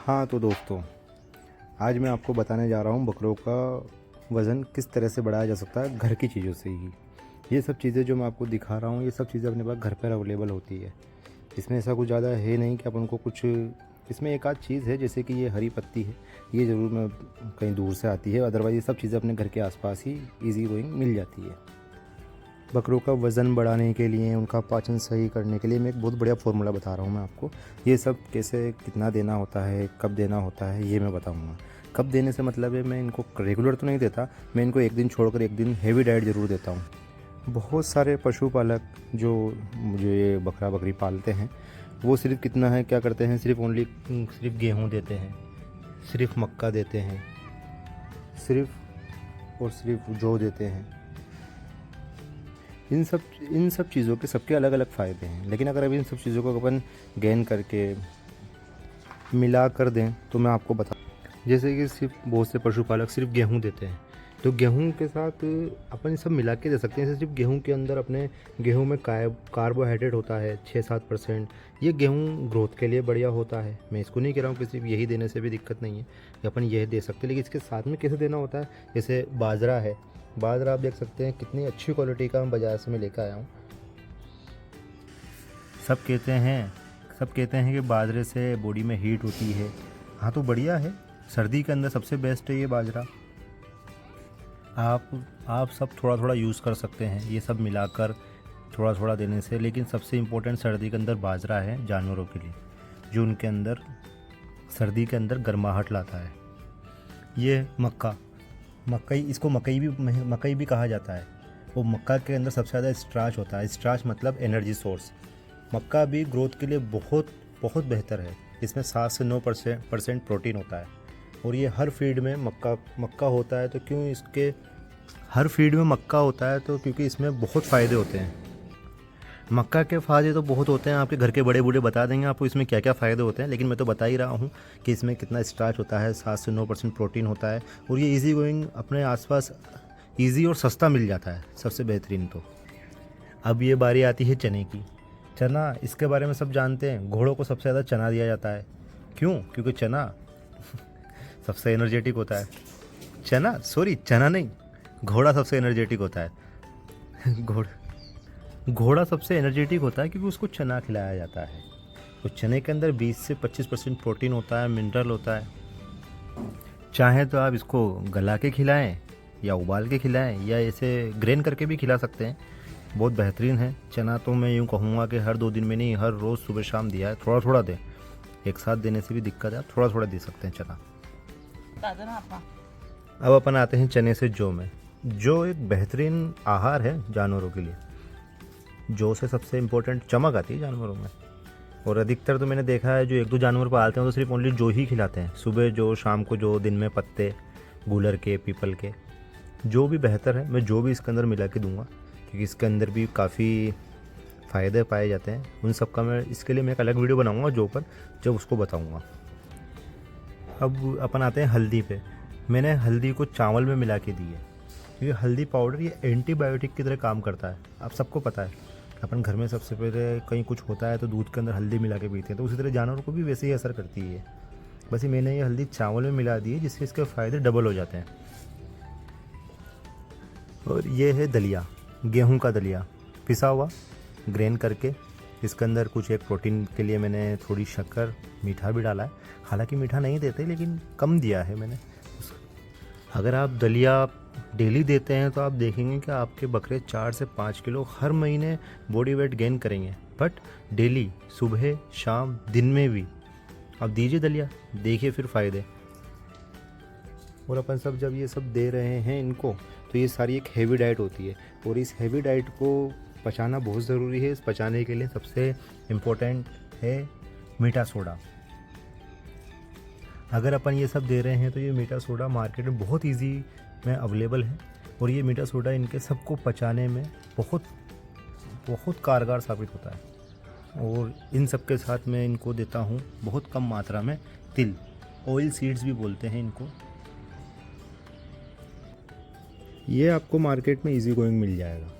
हाँ तो दोस्तों, आज मैं आपको बताने जा रहा हूँ बकरों का वज़न किस तरह से बढ़ाया जा सकता है घर की चीज़ों से ही। ये सब चीज़ें जो मैं आपको दिखा रहा हूँ, ये सब चीज़ें अपने पास घर पर अवेलेबल होती है। इसमें ऐसा कुछ ज़्यादा है नहीं कि अपन को कुछ, इसमें एक आध चीज़ है जैसे कि ये हरी पत्ती है, ये ज़रूर मैं कहीं दूर से आती है, अदरवाइज़ ये सब चीज़ें अपने घर के आसपास ही ईज़ी गोइंग मिल जाती है। बकरों का वज़न बढ़ाने के लिए, उनका पाचन सही करने के लिए मैं एक बहुत बढ़िया फ़ॉर्मूला बता रहा हूँ मैं आपको। ये सब कैसे कितना देना होता है, कब देना होता है, ये मैं बताऊँगा। कब देने से मतलब है, मैं इनको रेगुलर तो नहीं देता, मैं इनको एक दिन छोड़कर एक दिन हेवी डाइट ज़रूर देता हूँ। बहुत सारे पशुपालक जो ये बकरा बकरी पालते हैं, वो सिर्फ कितना है क्या करते हैं, सिर्फ गेहूँ देते हैं, सिर्फ मक्का देते हैं, सिर्फ जौ देते हैं। इन सब चीज़ों के सबके अलग अलग फ़ायदे हैं, लेकिन अगर अभी इन सब चीज़ों को अपन गेन करके मिला कर दें तो मैं आपको बता, जैसे कि सिर्फ बहुत से पशुपालक सिर्फ गेहूं देते हैं, तो गेहूं के साथ अपन सब मिला के दे सकते हैं। जैसे सिर्फ गेहूं के अंदर अपने गेहूं में कार्बोहाइड्रेट होता है 6-7%। ये गेहूं ग्रोथ के लिए बढ़िया होता है। मैं इसको नहीं कह रहा हूँ कि सिर्फ यही देने से भी दिक्कत नहीं है, कि अपन यह दे सकते हैं, लेकिन इसके साथ में कैसे देना होता है। जैसे बाजरा है, बाजरा आप देख सकते हैं कितनी अच्छी क्वालिटी का मैं बाज़ार से मैं लेकर आया हूँ। सब कहते हैं कि बाजरे से बॉडी में हीट होती है। हाँ तो बढ़िया है, सर्दी के अंदर सबसे बेस्ट है ये बाजरा। आप सब थोड़ा थोड़ा यूज़ कर सकते हैं, ये सब मिलाकर थोड़ा थोड़ा देने से। लेकिन सबसे इम्पोर्टेंट सर्दी के अंदर बाजरा है जानवरों के लिए, जो उनके अंदर सर्दी के अंदर गर्माहट लाता है। ये मकई, इसको मकई भी कहा जाता है। वो मक्का के अंदर सबसे ज़्यादा स्टार्च होता है। स्टार्च मतलब एनर्जी सोर्स। मक्का भी ग्रोथ के लिए बहुत बहुत बेहतर है। इसमें 7 से 9% प्रोटीन होता है, और ये हर फीड में मक्का होता है। तो क्यों इसके हर फीड में मक्का होता है, तो क्योंकि इसमें बहुत फ़ायदे होते हैं। मक्का के फ़ायदे तो बहुत होते हैं, आपके घर के बड़े बूढ़े बता देंगे आपको इसमें क्या क्या फ़ायदे होते हैं, लेकिन मैं तो बता ही रहा हूँ कि इसमें कितना स्टार्च होता है, 7 से 9% प्रोटीन होता है, और ये इजी गोइंग अपने आसपास इजी और सस्ता मिल जाता है, सबसे बेहतरीन। तो अब ये बारी आती है चने की। चना, इसके बारे में सब जानते हैं, घोड़ों को सबसे ज़्यादा चना दिया जाता है। क्यों? क्योंकि चना सबसे एनर्जेटिक होता है। चना नहीं, घोड़ा सबसे एनर्जेटिक होता है। घोड़ा सबसे एनर्जेटिक होता है क्योंकि उसको चना खिलाया जाता है। तो चने के अंदर 20 से 25% प्रोटीन होता है, मिनरल होता है। चाहे तो आप इसको गला के खिलाएं, या उबाल के खिलाएं, या ऐसे ग्रेन करके भी खिला सकते हैं। बहुत बेहतरीन है चना। तो मैं यूँ कहूँगा कि हर 2 दिन में नहीं, हर रोज़ सुबह शाम दिया है। थोड़ा थोड़ा दें, एक साथ देने से भी दिक्कत है, थोड़ा थोड़ा दे सकते हैं चना। अब अपन आते हैं चने से जौ में। जौ एक बेहतरीन आहार है जानवरों के लिए। जौ से सबसे इम्पोर्टेंट चमक आती है जानवरों में। और अधिकतर तो मैंने देखा है, जो 1-2 जानवर पालते हैं तो सिर्फ ओनली जौ ही खिलाते हैं, सुबह जौ, शाम को जौ, दिन में पत्ते गूलर के, पीपल के। जौ भी बेहतर है, मैं जौ भी इसके अंदर मिला के दूंगा, क्योंकि इसके अंदर भी काफ़ी फ़ायदे पाए जाते हैं। उन सब का इसके लिए मैं एक अलग वीडियो बनाऊंगा जौ पर, जब उसको बताऊंगा। अब अपन आते हैं हल्दी पे। मैंने हल्दी को चावल में मिला के दी है, क्योंकि हल्दी पाउडर ये एंटीबायोटिक की तरह काम करता है। आप सबको पता है, अपन घर में सबसे पहले कहीं कुछ होता है तो दूध के अंदर हल्दी मिला के पीते हैं, तो उसी तरह जानवरों को भी वैसे ही असर करती है। बस ये मैंने ये हल्दी चावल में मिला दी है, जिससे इसके फ़ायदे डबल हो जाते हैं। और ये है दलिया, गेहूं का दलिया, पिसा हुआ ग्रेन करके। इसके अंदर कुछ एक प्रोटीन के लिए मैंने थोड़ी शक्कर, मीठा भी डाला है। हालांकि मीठा नहीं देते, लेकिन कम दिया है मैंने। अगर आप दलिया डेली देते हैं तो आप देखेंगे कि आपके बकरे 4 से 5 किलो हर महीने बॉडी वेट गेन करेंगे। बट डेली, सुबह शाम दिन में भी आप दीजिए दलिया, देखिए फिर फ़ायदे। और अपन सब जब ये सब दे रहे हैं इनको, तो ये सारी एक हेवी डाइट होती है, और इस हेवी डाइट को पचाना बहुत ज़रूरी है। इस पचाने के लिए सबसे इम्पोर्टेंट है मीठा सोडा। अगर अपन ये सब दे रहे हैं तो ये मीठा सोडा मार्केट में बहुत इजी में अवेलेबल है, और ये मीठा सोडा इनके सबको पचाने में बहुत बहुत कारगर साबित होता है। और इन सब के साथ मैं इनको देता हूँ बहुत कम मात्रा में तिल, ऑयल सीड्स भी बोलते हैं इनको। ये आपको मार्केट में इजी गोइंग मिल जाएगा।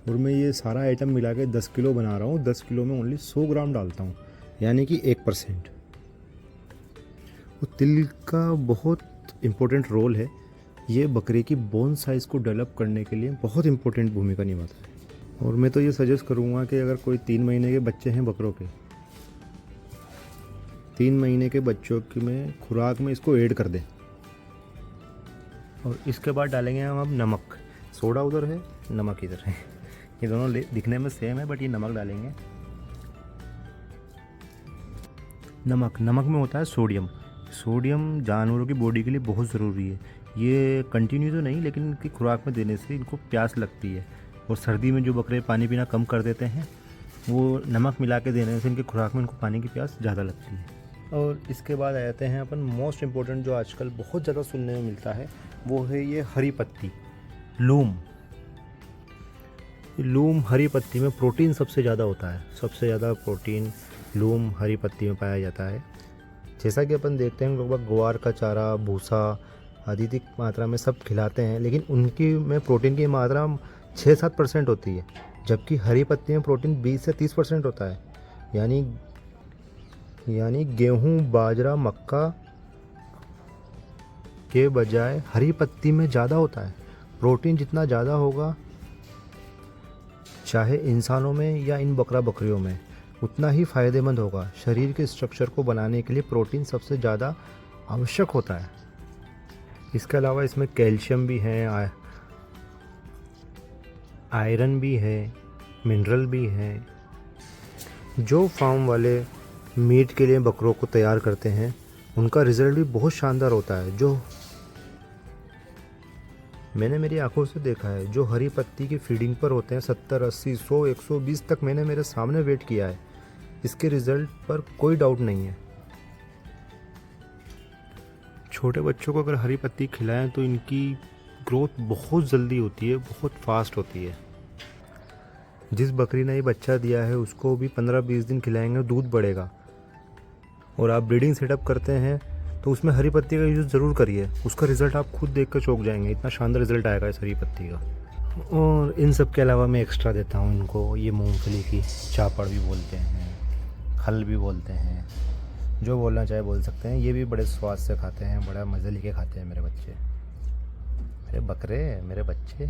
और मैं ये सारा आइटम मिला के 10 किलो बना रहा हूँ। 10 किलो में ओनली 100 ग्राम डालता हूँ, यानी कि 1%। तो तिल का बहुत इम्पोर्टेंट रोल है, ये बकरे की बोन साइज़ को डेवलप करने के लिए बहुत इम्पोर्टेंट भूमिका निभाता है। और मैं तो ये सजेस्ट करूँगा कि अगर कोई 3 महीने के बच्चे हैं बकरों के, 3 महीने के बच्चों की में खुराक में इसको ऐड कर दें। और इसके बाद डालेंगे हम अब नमक। सोडा उधर है, नमक इधर है, ये दोनों दिखने में सेम है बट ये नमक डालेंगे। नमक में होता है सोडियम। सोडियम जानवरों की बॉडी के लिए बहुत ज़रूरी है। ये कंटिन्यू तो नहीं, लेकिन इनकी खुराक में देने से इनको प्यास लगती है। और सर्दी में जो बकरे पानी पीना कम कर देते हैं, वो नमक मिला के देने से इनकी खुराक में इनको पानी की प्यास ज़्यादा लगती है। और इसके बाद आ जाते हैं अपन मोस्ट इम्पोर्टेंट, जो आजकल बहुत ज़्यादा सुनने में मिलता है, वो है ये हरी पत्ती, लूम। हरी पत्ती में प्रोटीन सबसे ज़्यादा होता है। सबसे ज़्यादा प्रोटीन लूम हरी पत्ती में पाया जाता है। जैसा कि अपन देखते हैं लोग ग्वार का चारा, भूसा आदि अधिक मात्रा में सब खिलाते हैं, लेकिन उनकी में प्रोटीन की मात्रा 6-7% होती है, जबकि हरी पत्ती में प्रोटीन 20 से 30% होता है। यानी गेहूँ, बाजरा, मक्का के बजाय हरी पत्ती में ज़्यादा होता है। प्रोटीन जितना ज़्यादा होगा, चाहे इंसानों में या इन बकरा बकरियों में, उतना ही फ़ायदेमंद होगा। शरीर के स्ट्रक्चर को बनाने के लिए प्रोटीन सबसे ज़्यादा आवश्यक होता है। इसके अलावा इसमें कैल्शियम भी है, आयरन भी है, मिनरल भी है। जो फार्म वाले मीट के लिए बकरों को तैयार करते हैं, उनका रिज़ल्ट भी बहुत शानदार होता है। जो मैंने मेरी आंखों से देखा है, जो हरी पत्ती की फीडिंग पर होते हैं, 70, 80, 100, 120 तक मैंने मेरे सामने वेट किया है। इसके रिज़ल्ट पर कोई डाउट नहीं है। छोटे बच्चों को अगर हरी पत्ती खिलाएं तो इनकी ग्रोथ बहुत जल्दी होती है, बहुत फास्ट होती है। जिस बकरी ने ये बच्चा दिया है, उसको भी 15-20 दिन खिलाएंगे, दूध बढ़ेगा। और आप ब्रीडिंग सेटअप करते हैं तो उसमें हरी पत्ती का यूज़ ज़रूर करिए। उसका रिज़ल्ट आप खुद देख कर चौंक जाएंगे, इतना शानदार रिज़ल्ट आएगा इस हरी पत्ती का। और इन सब के अलावा मैं एक्स्ट्रा देता हूँ इनको, ये मूंगफली की चापड़ भी बोलते हैं, खल भी बोलते हैं, जो बोलना चाहे बोल सकते हैं। ये भी बड़े स्वाद से खाते हैं, बड़ा मज़े लेके खाते हैं मेरे बच्चे, मेरे बकरे, मेरे बच्चे।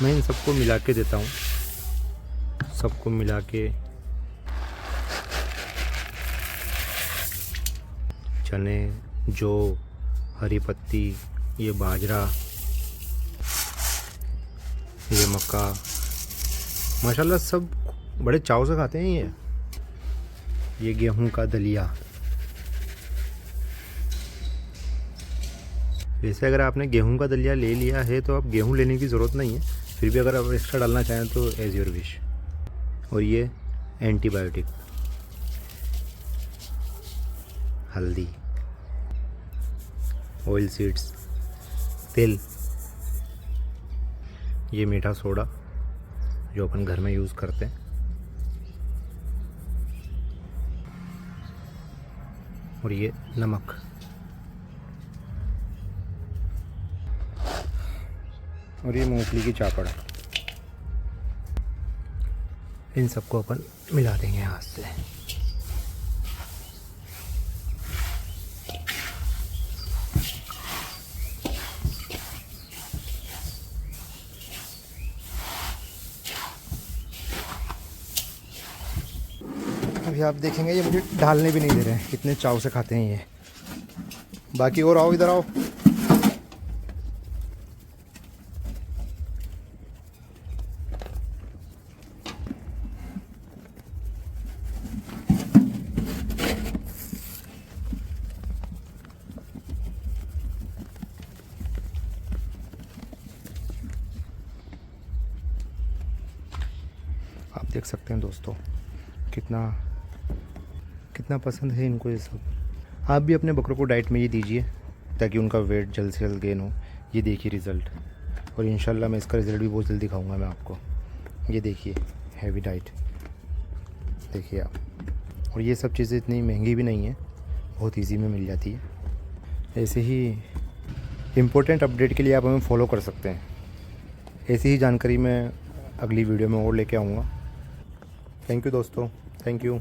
मैं इन सबको मिला के देता हूँ, सबको मिला के चने, जौ, हरी पत्ती, ये बाजरा, ये मक्का, माशाल्लाह सब बड़े चाव से खाते हैं। ये गेहूं का दलिया। वैसे अगर आपने गेहूं का दलिया ले लिया है तो अब गेहूं लेने की ज़रूरत नहीं है, फिर भी अगर आप एक्स्ट्रा डालना चाहें तो एज़ योर विश। और ये एंटीबायोटिक, हल्दी, ऑयल सीड्स, तेल, ये मीठा सोडा जो अपन घर में यूज़ करते हैं, और ये नमक। और ये मूंगफली की चापड़। इन सबको अपन मिला देंगे हाथ से। अभी आप देखेंगे ये मुझे डालने भी नहीं दे रहे हैं, इतने चाव से खाते हैं ये। बाकी और आओ, इधर आओ। आप देख सकते हैं दोस्तों, कितना पसंद है इनको ये सब। आप भी अपने बकरों को डाइट में ये दीजिए ताकि उनका वेट जल्द से जल्द गेन हो। ये देखिए रिज़ल्ट, और इंशाल्लाह मैं इसका रिज़ल्ट भी बहुत जल्दी दिखाऊंगा मैं आपको। ये देखिए हैवी डाइट, देखिए आप। और ये सब चीज़ें इतनी महंगी भी नहीं है, बहुत इजी में मिल जाती है। ऐसे ही इम्पोर्टेंट अपडेट के लिए आप हमें फॉलो कर सकते हैं। ऐसी ही जानकारी मैं अगली वीडियो में और लेके आऊँगा। थैंक यू दोस्तों, थैंक यू।